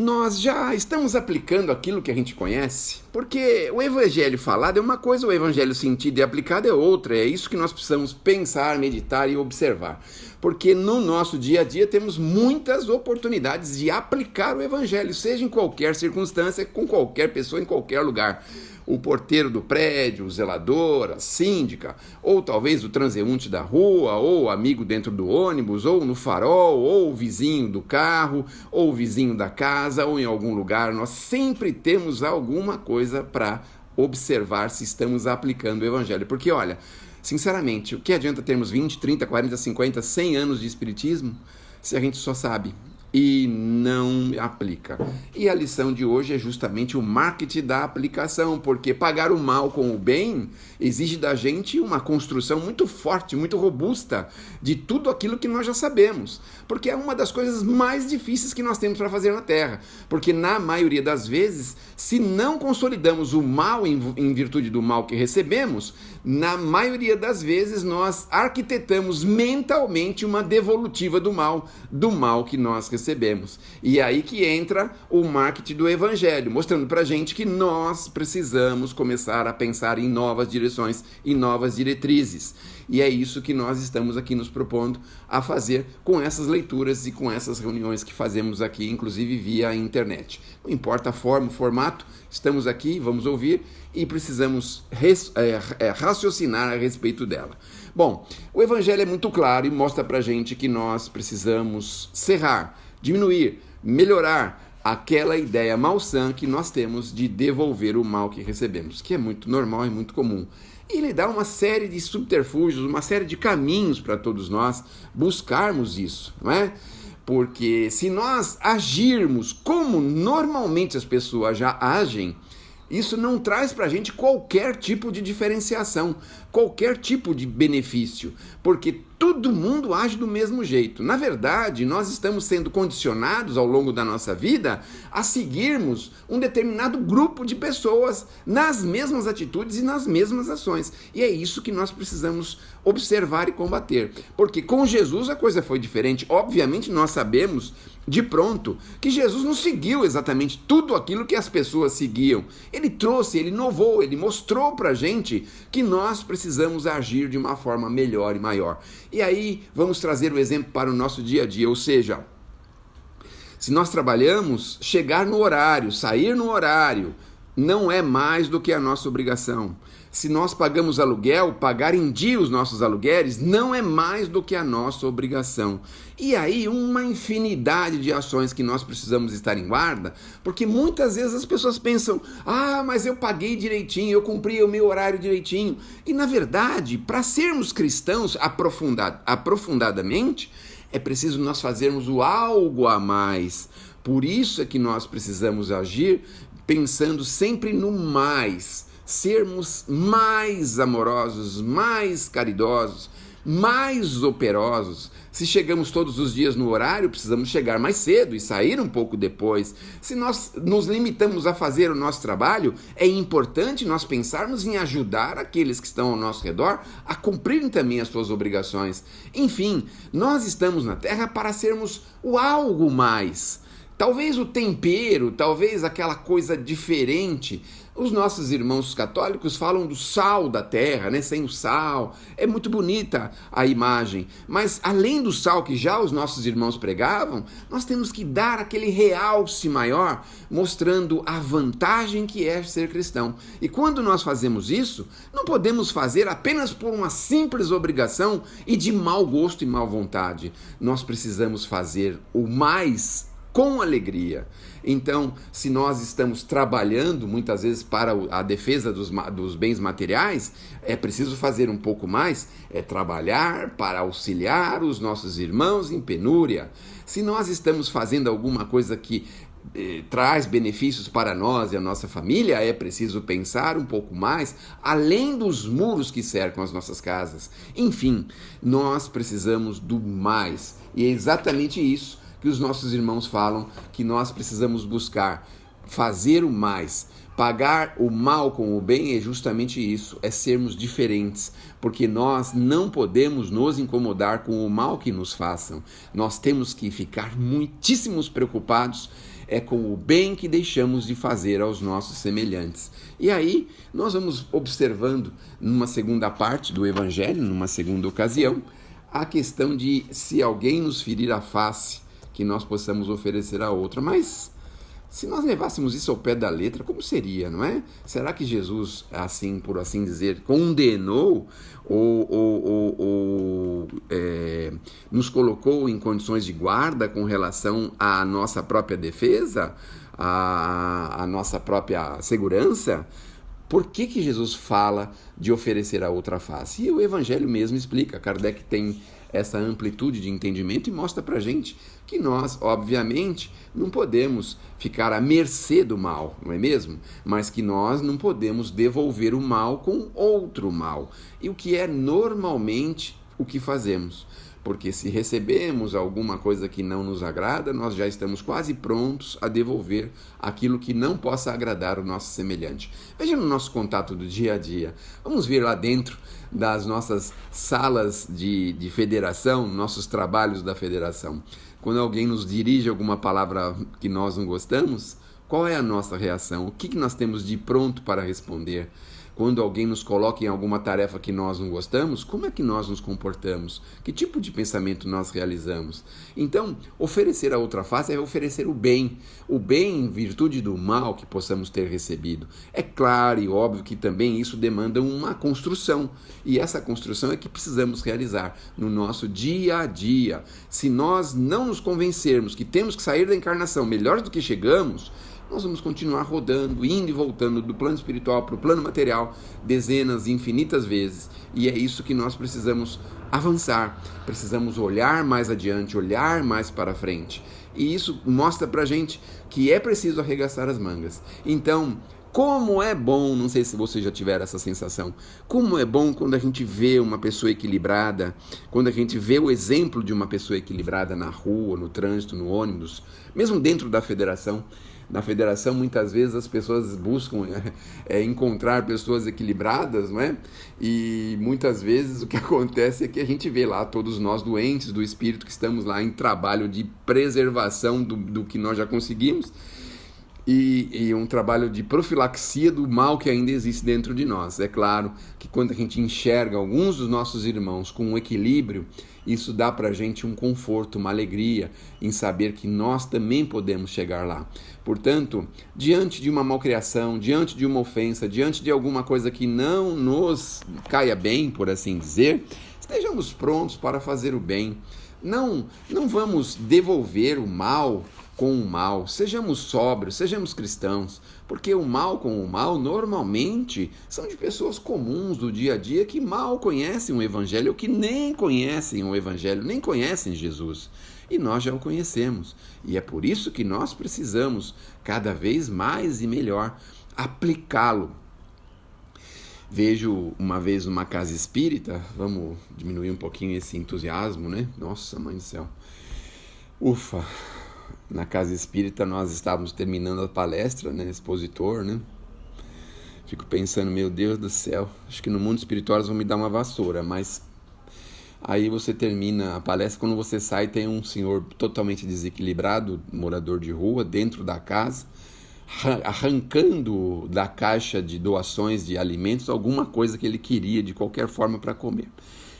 Nós já estamos aplicando aquilo que a gente conhece? Porque o evangelho falado é uma coisa, o evangelho sentido e aplicado é outra. É isso que nós precisamos pensar, meditar e observar. Porque no nosso dia a dia temos muitas oportunidades de aplicar o evangelho, seja em qualquer circunstância, com qualquer pessoa, em qualquer lugar. O porteiro do prédio, o zelador, a síndica, ou talvez o transeunte da rua, ou o amigo dentro do ônibus, ou no farol, ou o vizinho do carro, ou o vizinho da casa, ou em algum lugar. Nós sempre temos alguma coisa para observar se estamos aplicando o evangelho. Porque, olha, sinceramente, o que adianta termos 20, 30, 40, 50, 100 anos de espiritismo se a gente só sabe e não aplica? E a lição de hoje é justamente o marketing da aplicação, porque pagar o mal com o bem exige da gente uma construção muito forte, muito robusta de tudo aquilo que nós já sabemos, porque é uma das coisas mais difíceis que nós temos para fazer na Terra, porque na maioria das vezes, se não consolidamos o mal em virtude do mal que recebemos, na maioria das vezes nós arquitetamos mentalmente uma devolutiva do mal que nós recebemos. E é aí que entra o marketing do evangelho, mostrando pra gente que nós precisamos começar a pensar em novas direções, em novas diretrizes. E é isso que nós estamos aqui nos propondo a fazer com essas leituras e com essas reuniões que fazemos aqui, inclusive via internet. Não importa a forma, o formato, estamos aqui, vamos ouvir e precisamos raciocinar a respeito dela. Bom, o evangelho é muito claro e mostra pra gente que nós precisamos cerrar, diminuir, melhorar aquela ideia malsã que nós temos de devolver o mal que recebemos, que é muito normal e muito comum. E ele dá uma série de subterfúgios, uma série de caminhos para todos nós buscarmos isso, não é? Porque se nós agirmos como normalmente as pessoas já agem, isso não traz para a gente qualquer tipo de diferenciação, qualquer tipo de benefício, porque todo mundo age do mesmo jeito. Na verdade, nós estamos sendo condicionados ao longo da nossa vida a seguirmos um determinado grupo de pessoas nas mesmas atitudes e nas mesmas ações. E é isso que nós precisamos observar e combater. Porque com Jesus a coisa foi diferente. Obviamente nós sabemos de pronto que Jesus não seguiu exatamente tudo aquilo que as pessoas seguiam. Ele trouxe, ele inovou, ele mostrou pra gente que nós precisamos agir de uma forma melhor e maior. E aí vamos trazer o exemplo para o nosso dia a dia, ou seja, se nós trabalhamos, chegar no horário, sair no horário, não é mais do que a nossa obrigação. Se nós pagamos aluguel, pagar em dia os nossos aluguéis não é mais do que a nossa obrigação. E aí uma infinidade de ações que nós precisamos estar em guarda, porque muitas vezes as pessoas pensam, mas eu paguei direitinho, eu cumpri o meu horário direitinho. E na verdade, para sermos cristãos aprofundadamente, é preciso nós fazermos o algo a mais. Por isso é que nós precisamos agir pensando sempre no mais, sermos mais amorosos, mais caridosos, mais operosos. Se chegamos todos os dias no horário, precisamos chegar mais cedo e sair um pouco depois. Se nós nos limitamos a fazer o nosso trabalho, é importante nós pensarmos em ajudar aqueles que estão ao nosso redor a cumprirem também as suas obrigações. Enfim, nós estamos na Terra para sermos o algo mais. Talvez o tempero, talvez aquela coisa diferente. Os nossos irmãos católicos falam do sal da terra, né? Sem o sal. É muito bonita a imagem. Mas além do sal que já os nossos irmãos pregavam, nós temos que dar aquele realce maior, mostrando a vantagem que é ser cristão. E quando nós fazemos isso, não podemos fazer apenas por uma simples obrigação e de mau gosto e má vontade. Nós precisamos fazer o mais com alegria. Então, se nós estamos trabalhando muitas vezes para a defesa dos bens materiais, é preciso fazer um pouco mais, é trabalhar para auxiliar os nossos irmãos em penúria. Se nós estamos fazendo alguma coisa que traz benefícios para nós e a nossa família, é preciso pensar um pouco mais, além dos muros que cercam as nossas casas. Enfim, nós precisamos do mais. E é exatamente isso que os nossos irmãos falam, que nós precisamos buscar, fazer o mais. Pagar o mal com o bem é justamente isso, é sermos diferentes, porque nós não podemos nos incomodar com o mal que nos façam. Nós temos que ficar muitíssimos preocupados é com o bem que deixamos de fazer aos nossos semelhantes. E aí nós vamos observando numa segunda parte do Evangelho, numa segunda ocasião, a questão de se alguém nos ferir a face, que nós possamos oferecer a outra. Mas se nós levássemos isso ao pé da letra, como seria, não é? Será que Jesus, assim, por assim dizer, condenou ou nos colocou em condições de guarda com relação à nossa própria defesa, à nossa própria segurança? Por que Jesus fala de oferecer a outra face? E o Evangelho mesmo explica. Kardec tem essa amplitude de entendimento e mostra pra gente que nós, obviamente, não podemos ficar à mercê do mal, não é mesmo? Mas que nós não podemos devolver o mal com outro mal. E o que é normalmente o que fazemos. Porque se recebemos alguma coisa que não nos agrada, nós já estamos quase prontos a devolver aquilo que não possa agradar o nosso semelhante. Veja no nosso contato do dia a dia. Vamos ver lá dentro das nossas salas de federação, nossos trabalhos da federação. Quando alguém nos dirige alguma palavra que nós não gostamos, qual é a nossa reação? O que nós temos de pronto para responder? Quando alguém nos coloca em alguma tarefa que nós não gostamos, como é que nós nos comportamos? Que tipo de pensamento nós realizamos? Então, oferecer a outra face é oferecer o bem em virtude do mal que possamos ter recebido. É claro e óbvio que também isso demanda uma construção, e essa construção é que precisamos realizar no nosso dia a dia. Se nós não nos convencermos que temos que sair da encarnação melhor do que chegamos, nós vamos continuar rodando, indo e voltando do plano espiritual para o plano material dezenas, infinitas vezes. E é isso que nós precisamos avançar, precisamos olhar mais adiante, olhar mais para frente. E isso mostra para a gente que é preciso arregaçar as mangas. Então, como é bom, não sei se você já tiver essa sensação, como é bom quando a gente vê uma pessoa equilibrada, quando a gente vê o exemplo de uma pessoa equilibrada na rua, no trânsito, no ônibus, mesmo dentro da federação. Na federação, muitas vezes, as pessoas buscam encontrar pessoas equilibradas, não é? E muitas vezes o que acontece é que a gente vê lá todos nós doentes do espírito que estamos lá em trabalho de preservação do que nós já conseguimos e um trabalho de profilaxia do mal que ainda existe dentro de nós. É claro que quando a gente enxerga alguns dos nossos irmãos com um equilíbrio, isso dá para a gente um conforto, uma alegria em saber que nós também podemos chegar lá. Portanto, diante de uma malcriação, diante de uma ofensa, diante de alguma coisa que não nos caia bem, por assim dizer, estejamos prontos para fazer o bem. Não vamos devolver o mal com o mal. Sejamos sóbrios, sejamos cristãos, porque o mal com o mal normalmente são de pessoas comuns do dia a dia que mal conhecem o Evangelho ou que nem conhecem o Evangelho, nem conhecem Jesus. E nós já o conhecemos. E é por isso que nós precisamos cada vez mais e melhor aplicá-lo. Vejo uma vez numa casa espírita, vamos diminuir um pouquinho esse entusiasmo, né? Nossa, mãe do céu. Ufa! Na casa espírita nós estávamos terminando a palestra, né? Expositor, né? Fico pensando, meu Deus do céu, acho que no mundo espiritual eles vão me dar uma vassoura, mas aí você termina a palestra, quando você sai tem um senhor totalmente desequilibrado, morador de rua, dentro da casa, arrancando da caixa de doações de alimentos alguma coisa que ele queria de qualquer forma para comer.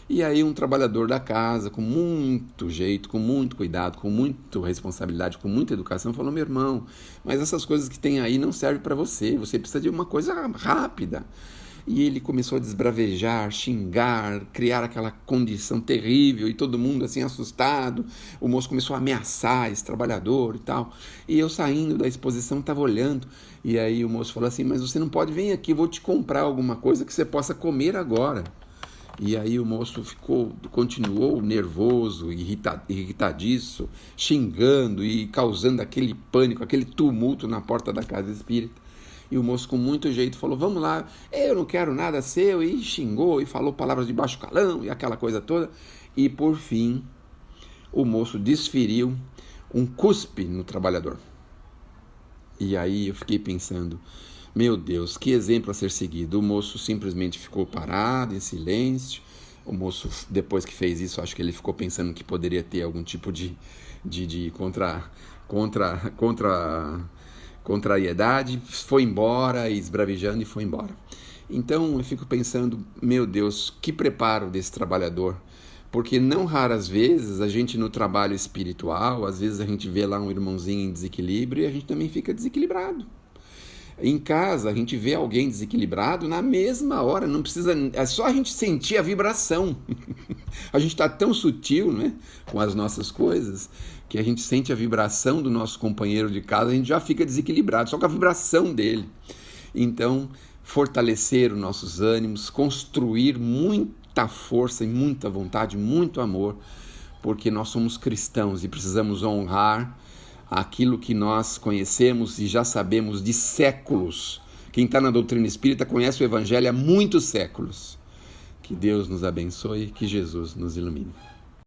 E aí um trabalhador da casa, com muito jeito, com muito cuidado, com muita responsabilidade, com muita educação, falou, meu irmão, mas essas coisas que tem aí não servem para você precisa de uma coisa rápida. E ele começou a desbravejar, xingar, criar aquela condição terrível e todo mundo assim assustado. O moço começou a ameaçar esse trabalhador e tal. E eu saindo da exposição estava olhando e aí o moço falou assim, mas você não pode vir aqui, vou te comprar alguma coisa que você possa comer agora. E aí o moço continuou nervoso, irritadiço, xingando e causando aquele pânico, aquele tumulto na porta da casa espírita. E o moço com muito jeito falou, vamos lá, eu não quero nada seu, e xingou e falou palavras de baixo calão e aquela coisa toda. E por fim, o moço desferiu um cuspe no trabalhador. E aí eu fiquei pensando, meu Deus, que exemplo a ser seguido. O moço simplesmente ficou parado, em silêncio. O moço, depois que fez isso, acho que ele ficou pensando que poderia ter algum tipo de contrariedade, foi embora, esbravejando e foi embora. Então eu fico pensando, meu Deus, que preparo desse trabalhador, porque não raras vezes a gente no trabalho espiritual, às vezes a gente vê lá um irmãozinho em desequilíbrio e a gente também fica desequilibrado. Em casa a gente vê alguém desequilibrado na mesma hora, não precisa, é só a gente sentir a vibração. A gente está tão sutil, né, com as nossas coisas, que a gente sente a vibração do nosso companheiro de casa, a gente já fica desequilibrado, só com a vibração dele. Então, fortalecer os nossos ânimos, construir muita força e muita vontade, muito amor, porque nós somos cristãos e precisamos honrar aquilo que nós conhecemos e já sabemos de séculos. Quem está na doutrina espírita conhece o Evangelho há muitos séculos. Que Deus nos abençoe, que Jesus nos ilumine.